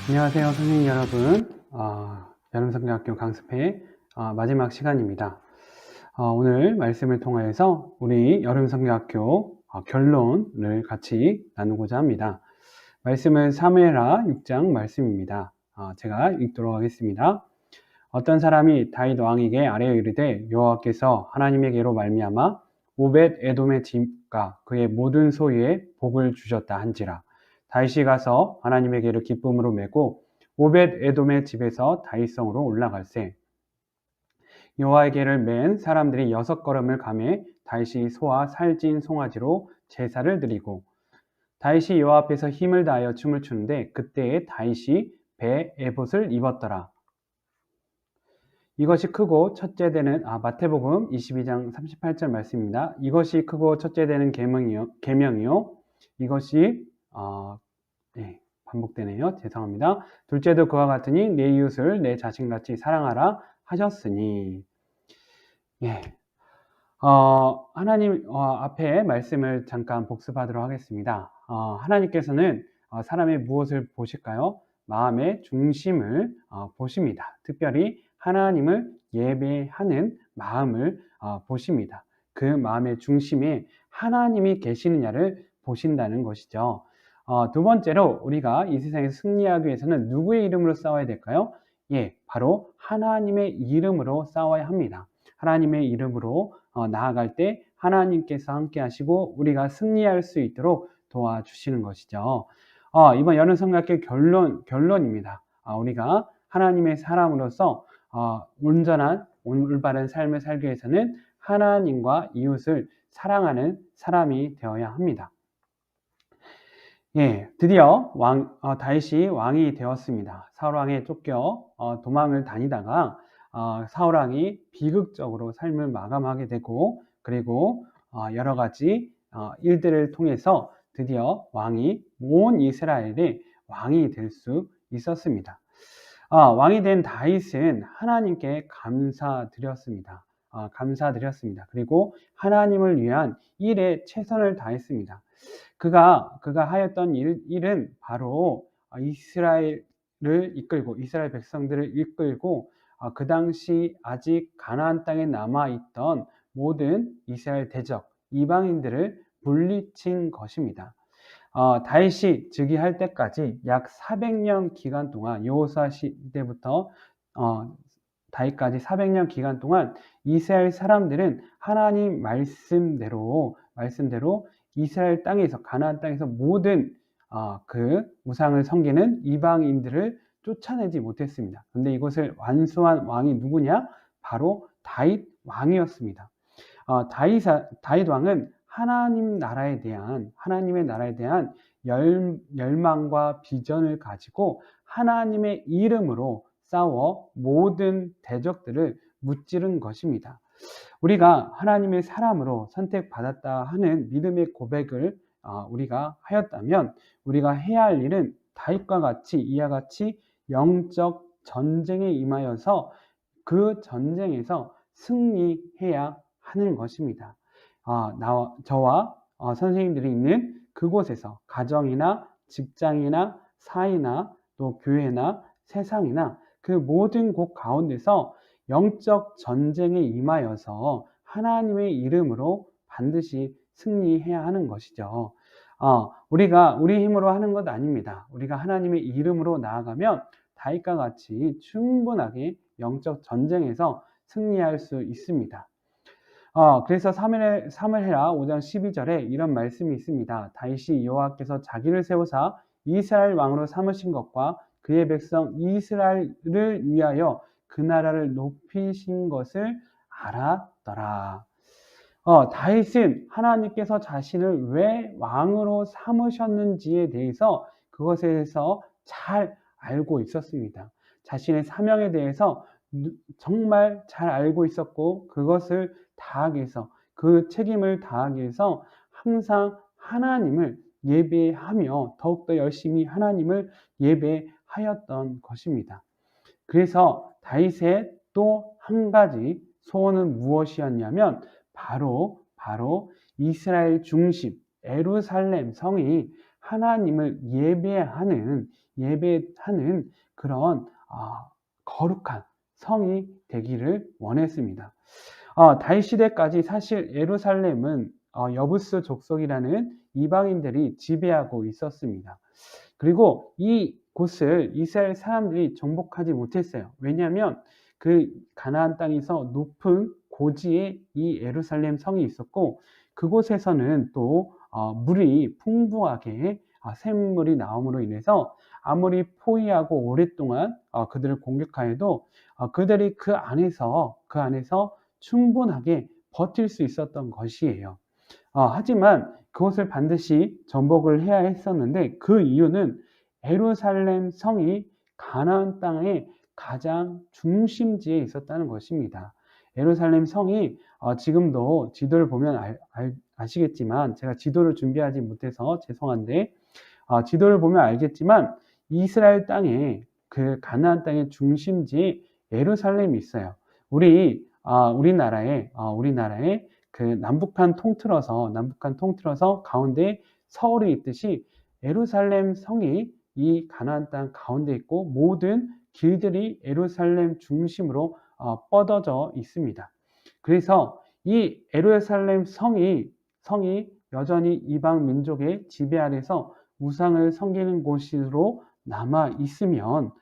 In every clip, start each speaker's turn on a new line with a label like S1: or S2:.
S1: 안녕하세요, 선생님 여러분. 여름성경학교 강습회 마지막 시간입니다. 오늘 말씀을 통하여서 우리 여름성경학교 결론을 같이 나누고자 합니다. 말씀은 사무엘하 6장 말씀입니다. 제가 읽도록 하겠습니다. 어떤 사람이 다윗 왕에게 아뢰어 이르되 여호와께서 하나님에게로 말미암아 오벳 에돔의 집과 그의 모든 소유에 복을 주셨다 한지라. 다윗이 가서 하나님에게로 기쁨으로 메고 오벳 에돔의 집에서 다윗성으로 올라갈세. 여호와에게를 맨 사람들이 6걸음을 가매 다윗이 소와 살찐 송아지로 제사를 드리고 다윗이 여호와 앞에서 힘을 다하여 춤을 추는데 그때에 다윗이 배 에봇을 입었더라. 이것이 크고 첫째 되는 마태복음 22장 38절 말씀입니다. 이것이 크고 첫째 되는 계명이요. 이것이 반복되네요. 죄송합니다. 둘째도 그와 같으니 내 이웃을 내 자신같이 사랑하라 하셨으니. 하나님 앞에 말씀을 잠깐 복습하도록 하겠습니다. 하나님께서는 사람의 무엇을 보실까요? 마음의 중심을 보십니다. 특별히 하나님을 예배하는 마음을 보십니다. 그 마음의 중심에 하나님이 계시느냐를 보신다는 것이죠. 두 번째로 우리가 이 세상에서 승리하기 위해서는 누구의 이름으로 싸워야 될까요? 바로 하나님의 이름으로 싸워야 합니다. 하나님의 이름으로 나아갈 때 하나님께서 함께 하시고 우리가 승리할 수 있도록 도와주시는 것이죠. 이번 여름성경학교 결론입니다. 우리가 하나님의 사람으로서 온전한 올바른 삶을 살기 위해서는 하나님과 이웃을 사랑하는 사람이 되어야 합니다. 드디어 다윗이 왕이 되었습니다. 사울왕에 쫓겨 도망을 다니다가 사울왕이 비극적으로 삶을 마감하게 되고 그리고 여러 가지 일들을 통해서 드디어 왕이 온 이스라엘의 왕이 될 수 있었습니다. 왕이 된 다윗은 하나님께 감사드렸습니다. 그리고 하나님을 위한 일에 최선을 다했습니다. 그가 하였던 일은 바로 이스라엘 백성들을 이끌고 그 당시 아직 가나안 땅에 남아있던 모든 이스라엘 대적, 이방인들을 물리친 것입니다. 다윗이 즉위할 때까지 약 400년 기간 동안 여호수아 시대부터 다윗까지 400년 기간 동안 이스라엘 사람들은 하나님 말씀대로 이스라엘 땅에서 가나안 땅에서 모든 그 우상을 섬기는 이방인들을 쫓아내지 못했습니다. 그런데 이것을 완수한 왕이 누구냐? 바로 다윗 왕이었습니다. 다윗 왕은 하나님의 나라에 대한 열망과 비전을 가지고 하나님의 이름으로 싸워 모든 대적들을 무찌른 것입니다. 우리가 하나님의 사람으로 선택받았다 하는 믿음의 고백을 우리가 하였다면 우리가 해야 할 일은 다윗과 같이 이와 같이 영적 전쟁에 임하여서 그 전쟁에서 승리해야 하는 것입니다. 저와 선생님들이 있는 그곳에서 가정이나 직장이나 사회나 또 교회나 세상이나 그 모든 곳 가운데서 영적 전쟁에 임하여서 하나님의 이름으로 반드시 승리해야 하는 것이죠. 우리가 우리 힘으로 하는 것 아닙니다. 우리가 하나님의 이름으로 나아가면 다윗과 같이 충분하게 영적 전쟁에서 승리할 수 있습니다. 그래서 사무엘하 5장 12절에 이런 말씀이 있습니다. 다윗이 여호와께서 자기를 세우사 이스라엘 왕으로 삼으신 것과 그의 백성 이스라엘을 위하여 그 나라를 높이신 것을 알았더라. 다윗은 하나님께서 자신을 왜 왕으로 삼으셨는지에 대해서 그것에 대해서 잘 알고 있었습니다. 자신의 사명에 대해서 정말 잘 알고 있었고 그것을 다하기 위해서 그 책임을 다하기 위해서 항상 하나님을 예배하며 더욱더 열심히 하나님을 예배하였던 것입니다. 그래서 다윗의 또 한 가지 소원은 무엇이었냐면 바로 이스라엘 중심 에루살렘 성이 하나님을 예배하는 예배하는 그런 거룩한 성이 되기를 원했습니다. 다윗 시대까지 사실 예루살렘은 여부스 족속이라는 이방인들이 지배하고 있었습니다. 그리고 이 곳을 이스라엘 사람들이 정복하지 못했어요. 왜냐하면 그 가나안 땅에서 높은 고지에 이 예루살렘 성이 있었고, 그곳에서는 또 물이 풍부하게 샘물이 나옴으로 인해서 아무리 포위하고 오랫동안 그들을 공격하여도 그들이 그 안에서 충분하게 버틸 수 있었던 것이에요. 하지만 그것을 반드시 정복을 해야 했었는데, 그 이유는 예루살렘 성이 가나안 땅의 가장 중심지에 있었다는 것입니다. 예루살렘 성이 지금도 지도를 보면 아시겠지만, 제가 지도를 준비하지 못해서 죄송한데, 지도를 보면 알겠지만 이스라엘 땅에 그 가나안 땅의 중심지에 예루살렘이 있어요. 우리나라에 그 남북한 통틀어서 가운데 서울이 있듯이 예루살렘 성이 이 가나안 땅 가운데 있고, 모든 길들이 예루살렘 중심으로 뻗어져 있습니다. 그래서 이 예루살렘 성이 여전히 이방 민족의 지배 아래서 우상을 섬기는 곳으로 남아 있으면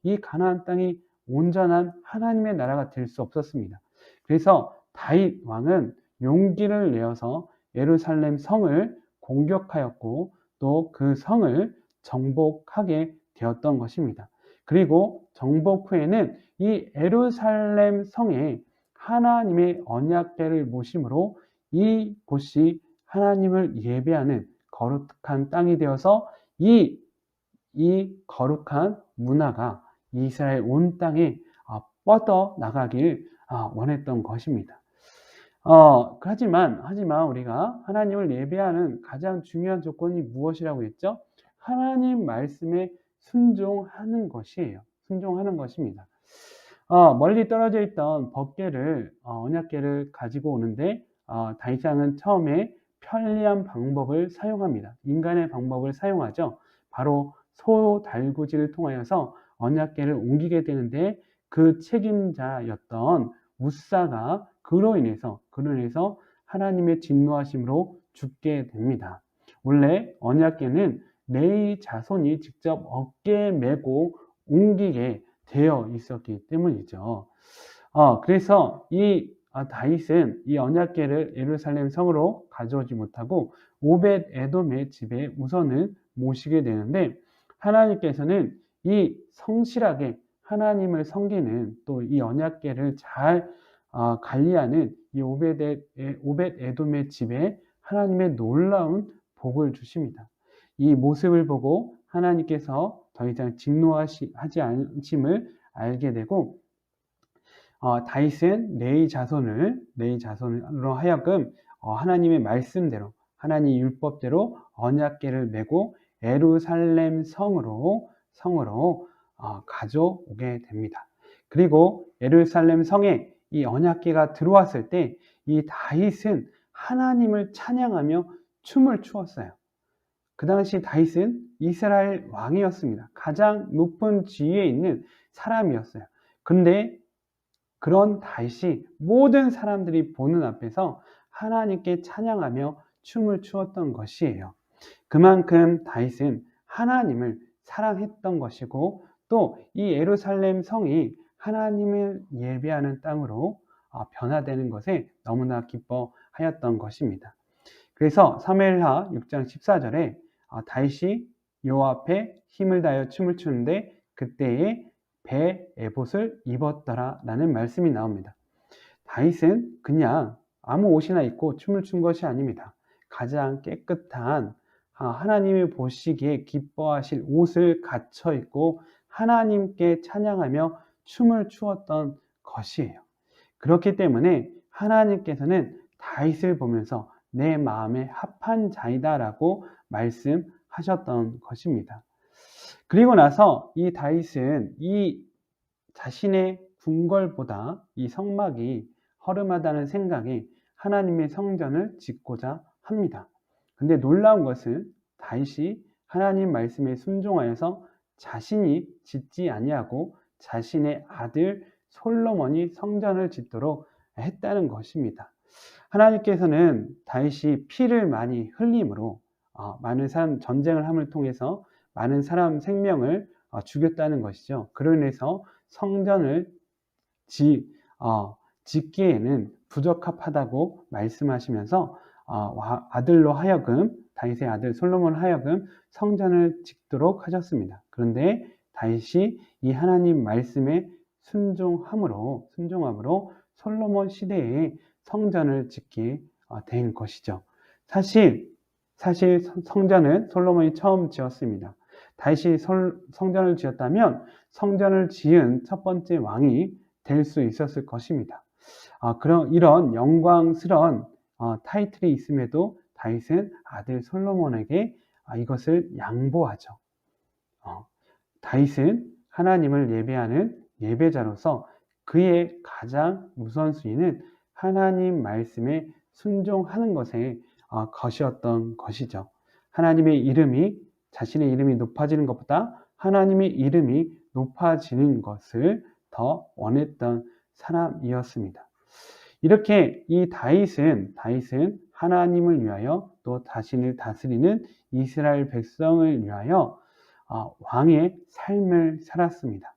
S1: 이 가나안 땅이 온전한 하나님의 나라가 될 수 없었습니다. 그래서 다윗 왕은 용기를 내어서 예루살렘 성을 공격하였고, 또 그 성을 정복하게 되었던 것입니다. 그리고 정복 후에는 이 예루살렘 성에 하나님의 언약궤를 모심으로 이 곳이 하나님을 예배하는 거룩한 땅이 되어서 이 거룩한 문화가 이스라엘 온 땅에 뻗어 나가길 원했던 것입니다. 하지만 우리가 하나님을 예배하는 가장 중요한 조건이 무엇이라고 했죠? 하나님 말씀에 순종하는 것이에요. 순종하는 것입니다. 멀리 떨어져 있던 언약궤를 가지고 오는데, 다윗 왕은 처음에 편리한 방법을 사용합니다. 인간의 방법을 사용하죠. 바로 소 달구지를 통하여서 언약궤를 옮기게 되는데, 그 책임자였던 우사가 그로 인해서 하나님의 진노하심으로 죽게 됩니다. 원래 언약궤는 레위 자손이 직접 어깨에 메고 옮기게 되어 있었기 때문이죠. 그래서 이 다윗은 이 언약궤를 예루살렘 성으로 가져오지 못하고 오벳 에돔의 집에 우선은 모시게 되는데, 하나님께서는 이 성실하게 하나님을 섬기는, 또 이 언약궤를 잘 관리하는 이 오벳 에돔의 집에 하나님의 놀라운 복을 주십니다. 이 모습을 보고 하나님께서 더 이상 진노하지 않으심을 알게 되고, 다윗은 레위 자손으로 하여금 하나님의 말씀대로, 하나님 율법대로 언약궤를 메고 예루살렘 성으로 가져오게 됩니다. 그리고 예루살렘 성에 이 언약궤가 들어왔을 때 이 다윗은 하나님을 찬양하며 춤을 추었어요. 그 당시 다윗은 이스라엘 왕이었습니다. 가장 높은 지위에 있는 사람이었어요. 그런데 그런 다윗이 모든 사람들이 보는 앞에서 하나님께 찬양하며 춤을 추었던 것이에요. 그만큼 다윗은 하나님을 사랑했던 것이고, 또 이 예루살렘 성이 하나님을 예배하는 땅으로 변화되는 것에 너무나 기뻐하였던 것입니다. 그래서 사무엘하 6장 14절에 다윗이 여호와 앞에 힘을 다하여 춤을 추는데 그때에 배 에봇을 입었더라 라는 말씀이 나옵니다. 다윗은 그냥 아무 옷이나 입고 춤을 춘 것이 아닙니다. 가장 깨끗한 하나님이 보시기에 기뻐하실 옷을 갖춰 입고 하나님께 찬양하며 춤을 추었던 것이에요. 그렇기 때문에 하나님께서는 다윗을 보면서 내 마음에 합한 자이다 라고 말씀하셨던 것입니다. 그리고 나서 이 다윗은 이 자신의 궁궐보다 이 성막이 허름하다는 생각에 하나님의 성전을 짓고자 합니다. 근데 놀라운 것은 다윗이 하나님 말씀에 순종하여서 자신이 짓지 아니하고 자신의 아들 솔로몬이 성전을 짓도록 했다는 것입니다. 하나님께서는 다윗이 피를 많이 흘림으로 많은 사람 전쟁을 함을 통해서 많은 사람 생명을 죽였다는 것이죠. 그로 인해서 성전을 짓기에는 부적합하다고 말씀하시면서 아들로 하여금 다윗의 아들 솔로몬 하여금 성전을 짓도록 하셨습니다. 그런데 다윗이 이 하나님 말씀에 순종함으로 솔로몬 시대에 성전을 짓게 된 것이죠. 사실 성전은 솔로몬이 처음 지었습니다. 다윗이 성전을 지었다면 성전을 지은 첫 번째 왕이 될 수 있었을 것입니다. 이런 영광스러운 타이틀이 있음에도 다윗은 아들 솔로몬에게 이것을 양보하죠. 다윗은 하나님을 예배하는 예배자로서 그의 가장 우선순위는 하나님 말씀에 순종하는 것이었던 것이죠. 자신의 이름이 높아지는 것보다 하나님의 이름이 높아지는 것을 더 원했던 사람이었습니다. 이렇게 이 다윗은 하나님을 위하여 또 자신을 다스리는 이스라엘 백성을 위하여 왕의 삶을 살았습니다.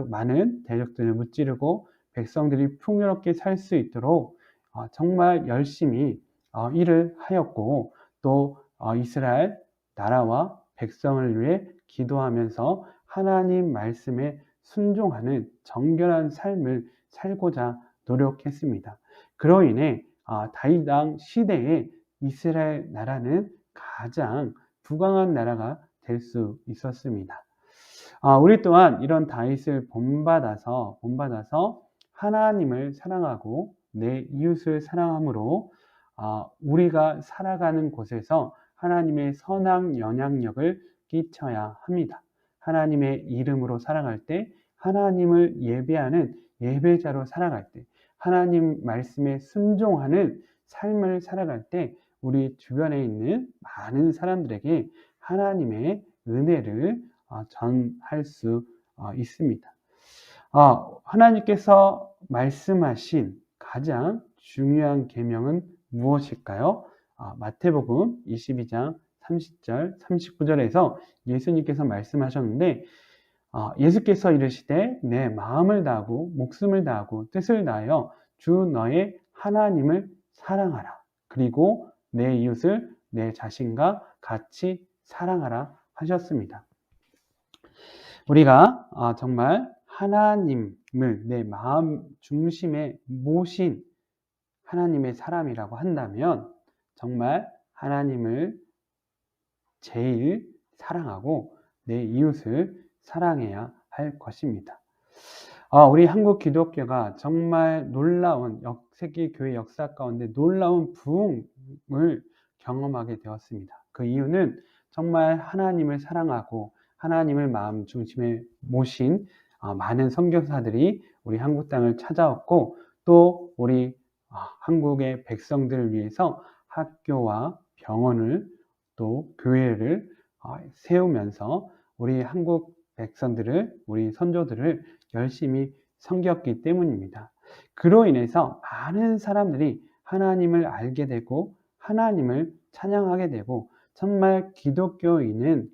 S1: 많은 대적들을 무찌르고 백성들이 풍요롭게 살 수 있도록 정말 열심히 일을 하였고 또 이스라엘 나라와 백성을 위해 기도하면서 하나님 말씀에 순종하는 정결한 삶을 살고자 노력했습니다. 그로 인해 다윗 왕 시대에 이스라엘 나라는 가장 부강한 나라가 될 수 있었습니다. 우리 또한 이런 다윗을 본받아서 하나님을 사랑하고 내 이웃을 사랑함으로 우리가 살아가는 곳에서 하나님의 선한 영향력을 끼쳐야 합니다. 하나님의 이름으로 살아갈 때, 하나님을 예배하는 예배자로 살아갈 때, 하나님 말씀에 순종하는 삶을 살아갈 때 우리 주변에 있는 많은 사람들에게 하나님의 은혜를 전할 수 있습니다. 하나님께서 말씀하신 가장 중요한 계명은 무엇일까요? 마태복음 22장 30절, 39절에서 예수님께서 말씀하셨는데 예수께서 이르시되 내 마음을 다하고 목숨을 다하고 뜻을 다하여 주 너의 하나님을 사랑하라. 그리고 내 이웃을 내 자신과 같이 사랑하라 하셨습니다. 우리가 정말 하나님을 내 마음 중심에 모신 하나님의 사람이라고 한다면 정말 하나님을 제일 사랑하고 내 이웃을 사랑해야 할 것입니다. 우리 한국 기독교가 정말 놀라운 세계 교회 역사 가운데 놀라운 부흥을 경험하게 되었습니다. 그 이유는 정말 하나님을 사랑하고 하나님을 마음 중심에 모신 많은 선교사들이 우리 한국 땅을 찾아왔고 또 우리 한국의 백성들을 위해서 학교와 병원을 또 교회를 세우면서 우리 한국 백성들을 우리 선조들을 열심히 섬겼기 때문입니다. 그로 인해서 많은 사람들이 하나님을 알게 되고 하나님을 찬양하게 되고 정말 기독교인은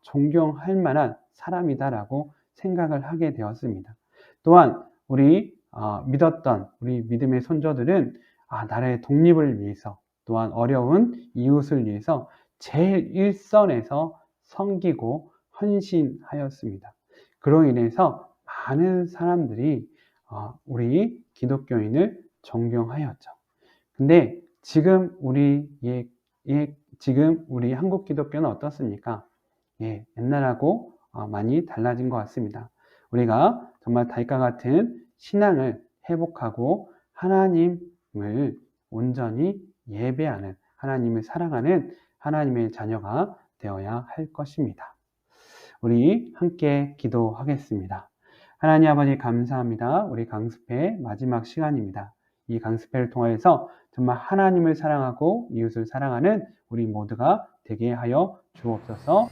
S1: 존경할 만한 사람이다라고 생각을 하게 되었습니다. 또한 우리 믿었던 우리 믿음의 선조들은 나라의 독립을 위해서 또한 어려운 이웃을 위해서 제일 일선에서 섬기고 헌신하였습니다. 그로 인해서 많은 사람들이 우리 기독교인을 존경하였죠. 근데 지금 우리 한국 기독교는 어떻습니까? 옛날하고 많이 달라진 것 같습니다. 우리가 정말 다윗과 같은 신앙을 회복하고 하나님을 온전히 예배하는 하나님을 사랑하는 하나님의 자녀가 되어야 할 것입니다. 우리 함께 기도하겠습니다. 하나님 아버지 감사합니다. 우리 강습회 마지막 시간입니다. 이 강습회를 통하여서 정말 하나님을 사랑하고 이웃을 사랑하는 우리 모두가 되게 하여 주옵소서.